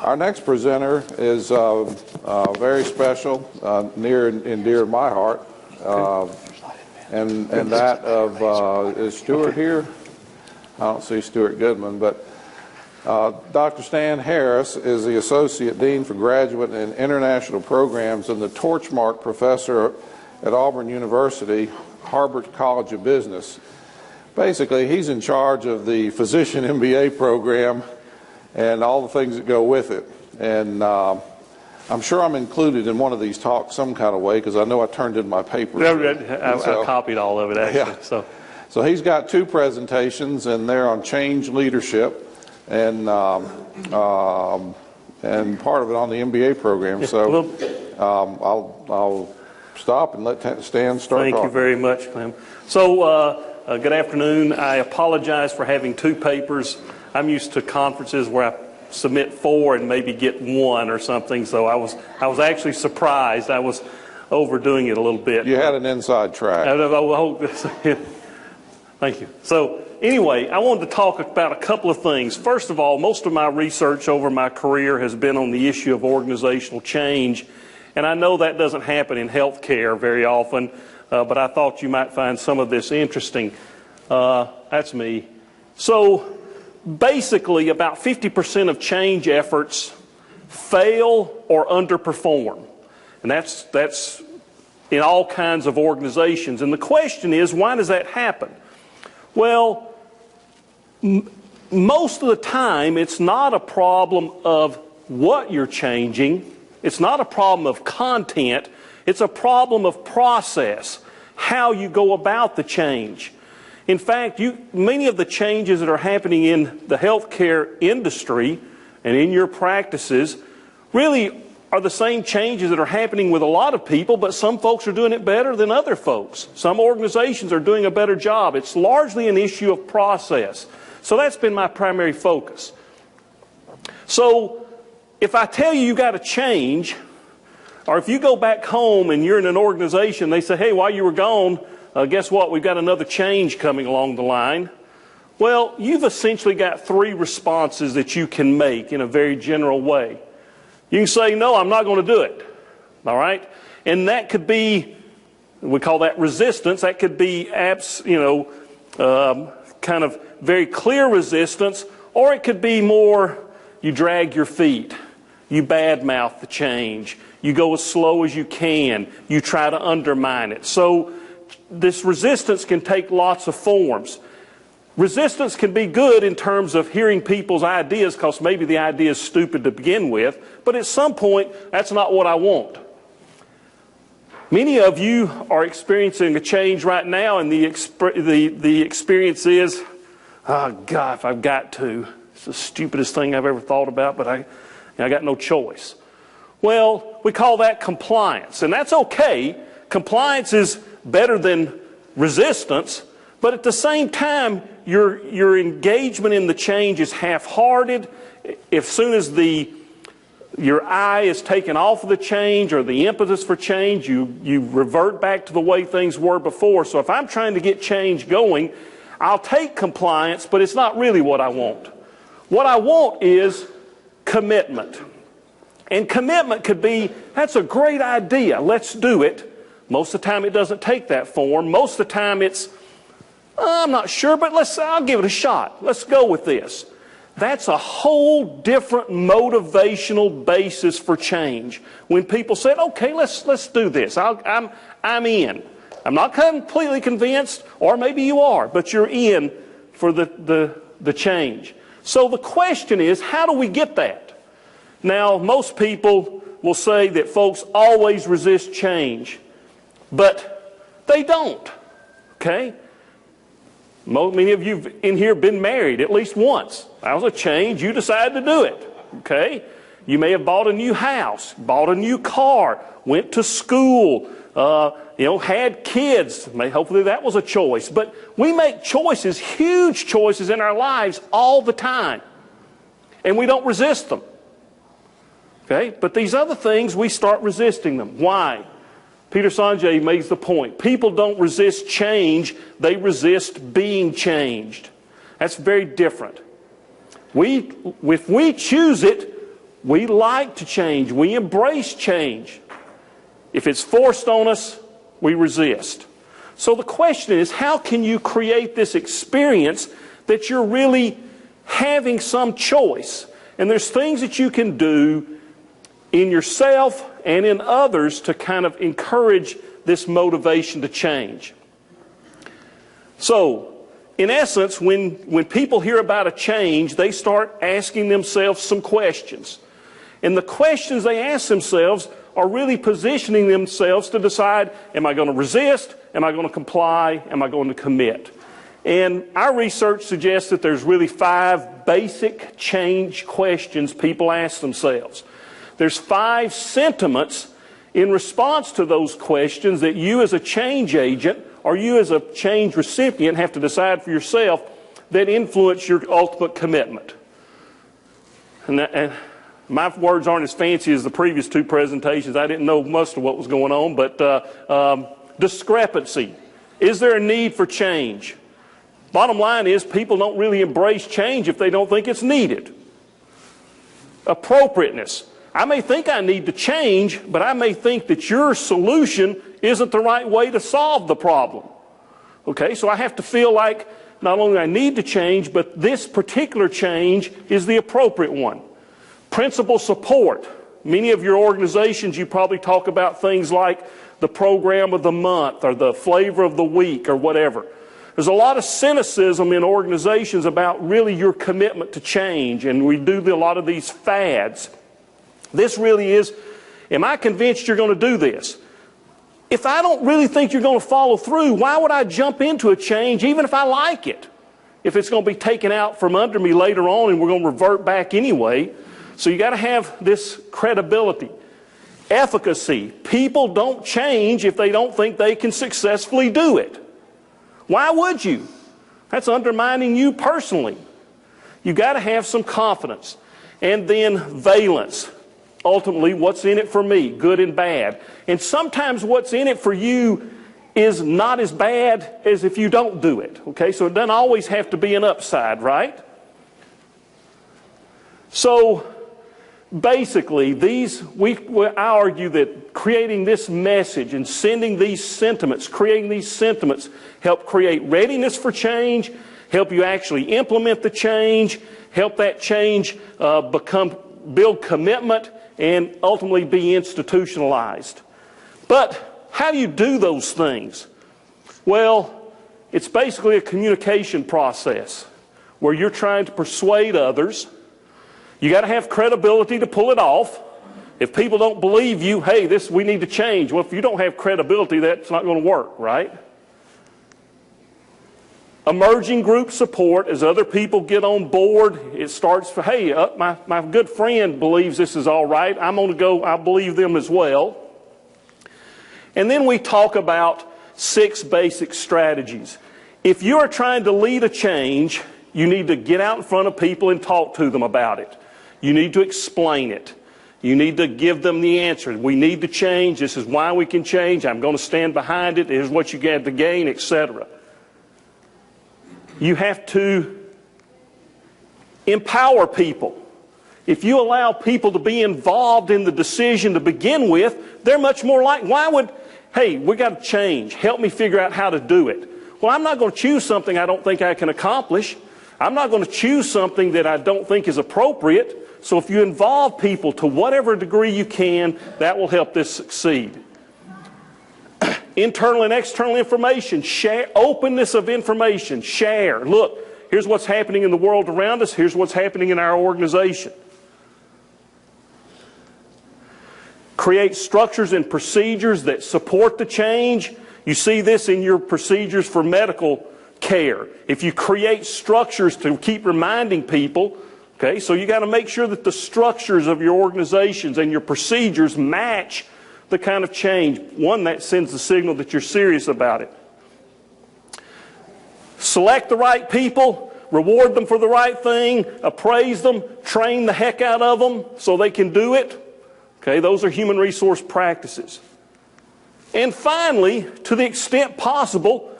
Our next presenter is very special, near and dear to my heart, and that of, is Stuart here? I don't see Stuart Goodman, but Dr. Stan Harris is the Associate Dean for Graduate and International Programs and the Torchmark Professor at Auburn University, Harvard College of Business. Basically, he's in charge of the Physician MBA program and all the things that go with it. And I'm sure I'm included in one of these talks some kind of way because I know I turned in my papers. I copied all of it, actually. Yeah. So he's got two presentations, and they're on change leadership and part of it on the MBA program. So I'll stop and let Stan start. Thank you very much, Clem. So good afternoon. I apologize for having two papers. I'm used to conferences where I submit 4 and maybe get 1 or something. So I was actually surprised. I was overdoing it a little bit. You had an inside track. Thank you. So anyway, I wanted to talk about a couple of things. First of all, most of my research over my career has been on the issue of organizational change. And I know that doesn't happen in healthcare very often, but I thought you might find some of this interesting. That's me. So basically, about 50% of change efforts fail or underperform. And that's in all kinds of organizations. And the question is, why does that happen? Well, most of the time, it's not a problem of what you're changing. It's not a problem of content. It's a problem of process, how you go about the change. In fact, many of the changes that are happening in the healthcare industry and in your practices really are the same changes that are happening with a lot of people, but some folks are doing it better than other folks. Some organizations are doing a better job. It's largely an issue of process. So that's been my primary focus. So if I tell you got to change, or if you go back home and you're in an organization, they say, hey, while you were gone, guess what? We've got another change coming along the line. Well, you've essentially got 3 responses that you can make in a very general way. You can say, no, I'm not going to do it. All right? And that could be, we call that resistance. That could be, kind of very clear resistance, or it could be more, you drag your feet. You badmouth the change. You go as slow as you can. You try to undermine it. So this resistance can take lots of forms. Resistance can be good in terms of hearing people's ideas because maybe the idea is stupid to begin with, but at some point, that's not what I want. Many of you are experiencing a change right now, and the experience is, oh, God, if I've got to. It's the stupidest thing I've ever thought about, but I got no choice. Well, we call that compliance, and that's okay. Compliance is better than resistance, but at the same time, your engagement in the change is half-hearted. As soon as your eye is taken off of the change or the impetus for change, you revert back to the way things were before. So if I'm trying to get change going, I'll take compliance, but it's not really what I want. What I want is commitment. And commitment could be, that's a great idea, let's do it. Most of the time it doesn't take that form. Most of the time it's, I'm not sure, but I'll give it a shot. Let's go with this. That's a whole different motivational basis for change. When people say, okay, let's do this. I'm in. I'm not completely convinced, or maybe you are, but you're in for the change. So the question is, how do we get that? Now, most people will say that folks always resist change, but they don't, okay? Many of you in here have been married at least once. That was a change. You decided to do it, okay? You may have bought a new house, bought a new car, went to school, had kids. Hopefully that was a choice. But we make choices, huge choices in our lives all the time. And we don't resist them. Okay? But these other things, we start resisting them. Why? Peter Sanjay makes the point. People don't resist change. They resist being changed. That's very different. If we choose it, We like to change. We embrace change. If it's forced on us, we resist. So the question is, how can you create this experience that you're really having some choice? And there's things that you can do in yourself and in others to kind of encourage this motivation to change. So, in essence, when people hear about a change, they start asking themselves some questions. And the questions they ask themselves are really positioning themselves to decide, am I going to resist? Am I going to comply? Am I going to commit? And our research suggests that there's really 5 basic change questions people ask themselves. There's 5 sentiments in response to those questions that you as a change agent or you as a change recipient have to decide for yourself that influence your ultimate commitment. And my words aren't as fancy as the previous 2 presentations. I didn't know most of what was going on, but discrepancy. Is there a need for change? Bottom line is people don't really embrace change if they don't think it's needed. Appropriateness. I may think I need to change, but I may think that your solution isn't the right way to solve the problem. Okay, so I have to feel like not only I need to change, but this particular change is the appropriate one. Principal support. Many of your organizations, you probably talk about things like the program of the month or the flavor of the week or whatever. There's a lot of cynicism in organizations about really your commitment to change, and we do a lot of these fads. This really is, am I convinced you're going to do this? If I don't really think you're going to follow through, why would I jump into a change even if I like it? If it's going to be taken out from under me later on and we're going to revert back anyway. So you got to have this credibility. Efficacy. People don't change if they don't think they can successfully do it. Why would you? That's undermining you personally. You got to have some confidence. And then valence. Ultimately, what's in it for me, good and bad. And sometimes what's in it for you is not as bad as if you don't do it. Okay, so it doesn't always have to be an upside, right? So basically, I argue that creating this message and sending these sentiments, creating these sentiments, help create readiness for change, help you actually implement the change, help that change build commitment, and ultimately be institutionalized. But how do you do those things? Well, it's basically a communication process where you're trying to persuade others. You got to have credibility to pull it off. If people don't believe you, hey, we need to change. Well, if you don't have credibility, that's not going to work, right? Emerging group support, as other people get on board, it starts for, hey, my good friend believes this is all right. I'm going to go, I believe them as well. And then we talk about 6 basic strategies. If you are trying to lead a change, you need to get out in front of people and talk to them about it. You need to explain it. You need to give them the answer. We need to change. This is why we can change. I'm going to stand behind it. Here's what you got to gain, etc. You have to empower people. If you allow people to be involved in the decision to begin with, they're much more hey, we got to change. Help me figure out how to do it. Well, I'm not going to choose something I don't think I can accomplish. I'm not going to choose something that I don't think is appropriate. So if you involve people to whatever degree you can, that will help this succeed. Internal and external information, share, openness of information, share. Look, here's what's happening in the world around us. Here's what's happening in our organization. Create structures and procedures that support the change. You see this in your procedures for medical care. If you create structures to keep reminding people, okay, so you got to make sure that the structures of your organizations and your procedures match the kind of change, one that sends the signal that you're serious about it. Select the right people, reward them for the right thing, appraise them, train the heck out of them so they can do it. Okay, those are human resource practices. And finally, to the extent possible,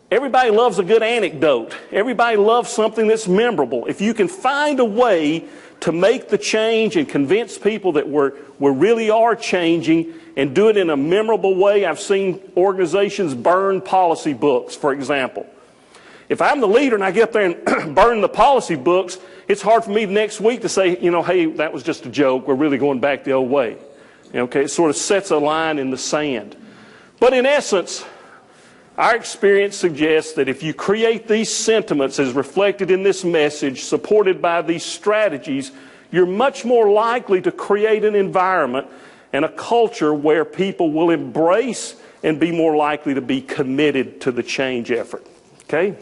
Everybody loves a good anecdote. Everybody loves something that's memorable. If you can find a way to make the change and convince people that we really are changing and do it in a memorable way. I've seen organizations burn policy books, for example. If I'm the leader and I get up there and burn the policy books, it's hard for me next week to say, hey, that was just a joke. We're really going back the old way. Okay, it sort of sets a line in the sand. But in essence, our experience suggests that if you create these sentiments as reflected in this message, supported by these strategies, you're much more likely to create an environment and a culture where people will embrace and be more likely to be committed to the change effort. Okay?